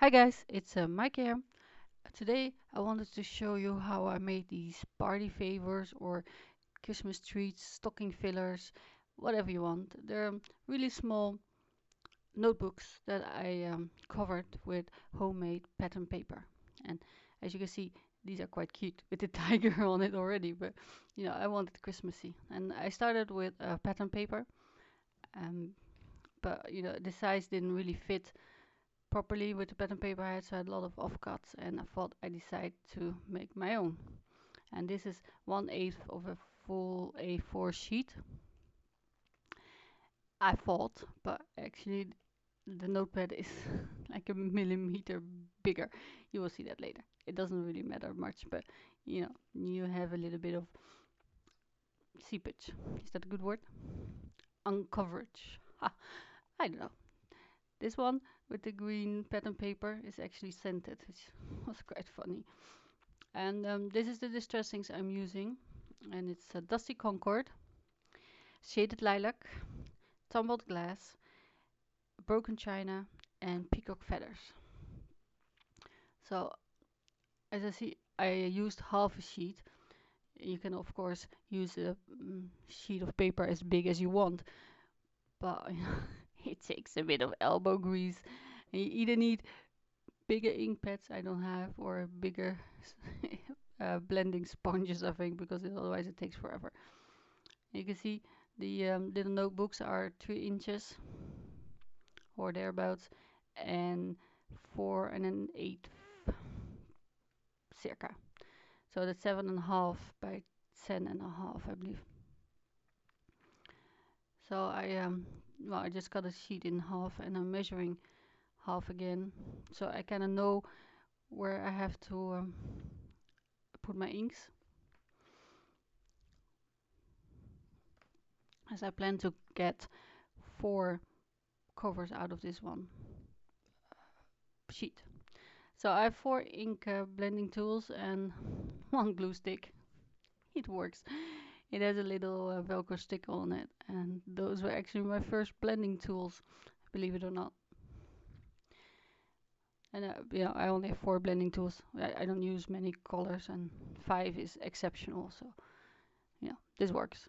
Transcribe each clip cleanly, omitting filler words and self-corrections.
Hi guys, it's Mike here. Today I wanted to show you how I made these party favors or Christmas treats, stocking fillers, whatever you want. They're really small notebooks that I covered with homemade pattern paper. And as you can see, these are quite cute with the tiger on it already, but I wanted Christmassy. And I started with pattern paper, um, but the size didn't really fit properly with the pattern paper I had, so I had a lot of offcuts, and I thought I decided to make my own. And this is 1/8 of a full A4 sheet, I thought, but actually the notepad is like a millimeter bigger. You will see that later. It doesn't really matter much, but you have a little bit of seepage. Is that a good word? Uncoverage. Ha, I don't know. This one with the green pattern paper is actually scented, which was quite funny. And this is the distressings I'm using, and it's a dusty concord, shaded lilac, tumbled glass, broken china, and peacock feathers. So as I see, I used half a sheet. You can of course use a sheet of paper as big as you want, but it takes a bit of elbow grease. You either need bigger ink pads I don't have, or bigger blending sponges, I think, because otherwise it takes forever. You can see the little notebooks are 3 inches or thereabouts, and 4 1/8 circa. So that's 7.5 by 10.5, I believe. So I just cut a sheet in half, and I'm measuring half again, so I kind of know where I have to put my inks, as I plan to get 4 covers out of this one sheet. So I have 4 ink blending tools and 1 glue stick. It works. It has a little Velcro stick on it, and those were actually my first blending tools, believe it or not. And I only have 4 blending tools. I don't use many colors, and 5 is exceptional. So this works.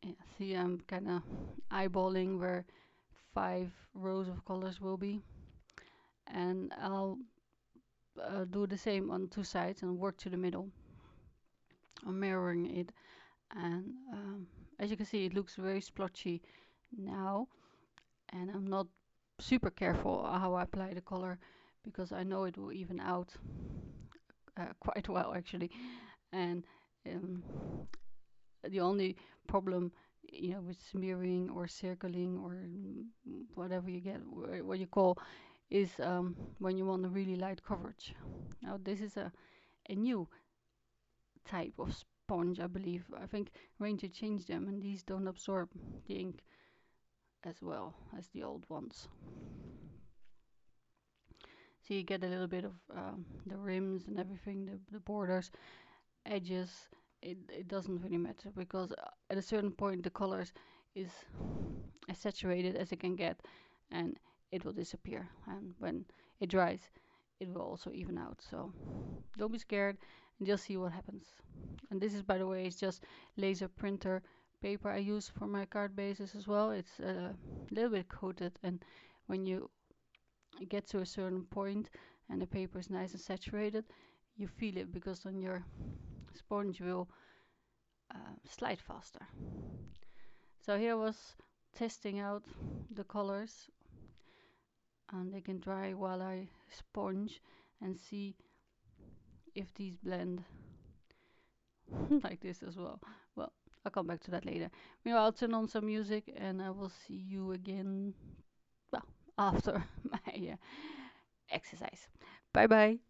Yeah, see, I'm kind of eyeballing where 5 rows of colors will be, and I'll do the same on 2 sides and work to the middle. I'm mirroring it, and as you can see, it looks very splotchy now, and I'm not super careful how I apply the color, because I know it will even out quite well actually. And um, the only problem, with smearing or circling or whatever you get, what you call, is when you want a really light coverage. Now this is a new type of sponge, I believe. I think Ranger changed them, and these don't absorb the ink as well as the old ones. So you get a little bit of the rims and everything, the borders, edges. It doesn't really matter, because at a certain point the colors is as saturated as it can get, and it will disappear. And when it dries, it will also even out. So don't be scared, and just see what happens. And this is, by the way, it's just laser printer paper I use for my card bases as well. It's a little bit coated, and when you get to a certain point and the paper is nice and saturated, you feel it, because then your sponge will slide faster. So here I was testing out the colors, and they can dry while I sponge and see if these blend like this as well. Well, I'll come back to that later. Meanwhile, I'll turn on some music, and I will see you again, well, after my exercise. Bye bye.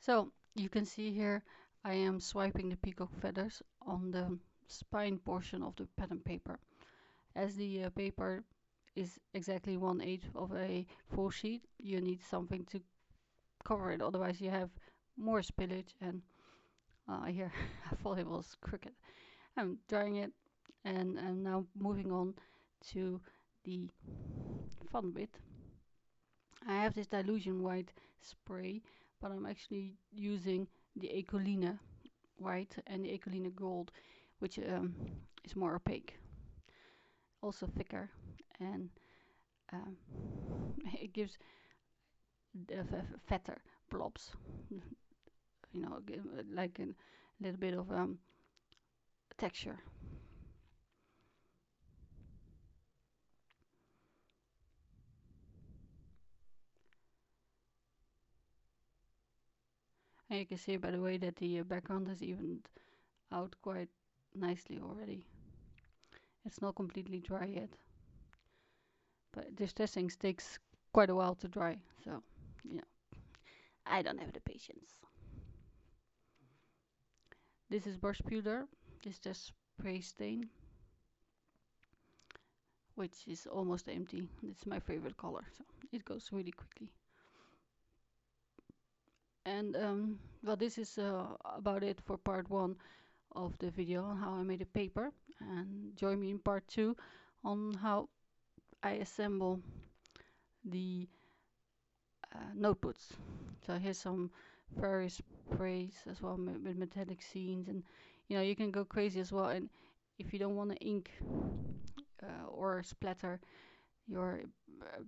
So you can see here I am swiping the peacock feathers on the spine portion of the pattern paper. As the paper is exactly 1/8 of a full sheet, you need something to cover it, otherwise you have more spillage. And here I thought it was crooked. I'm drying it, and I'm now moving on to the fun bit. I have this dilution white spray, but I'm actually using the Ecoline white and the Ecoline gold, which is more opaque, also thicker, and um, it gives the fatter blobs, like a little bit of texture. And you can see by the way that the background has evened out quite nicely already. It's not completely dry yet, but this testing takes quite a while to dry, so you know, I don't have the patience. This is brush pewter. This is just spray stain, which is almost empty. It's my favorite color, so it goes really quickly. And well, this is about it for part 1 of the video on how I made a paper. And join me in part 2 on how I assemble the notebooks. So here's some various sprays as well with metallic scenes, and you can go crazy as well. And if you don't want to ink or splatter your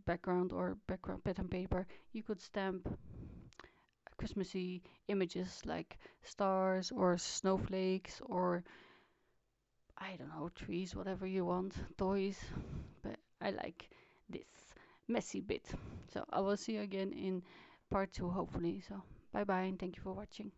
background or background pattern paper, you could stamp Christmassy images like stars or snowflakes or I don't know, trees, whatever you want, toys. But I like this messy bit. So I will see you again in part 2 hopefully. So bye bye and thank you for watching.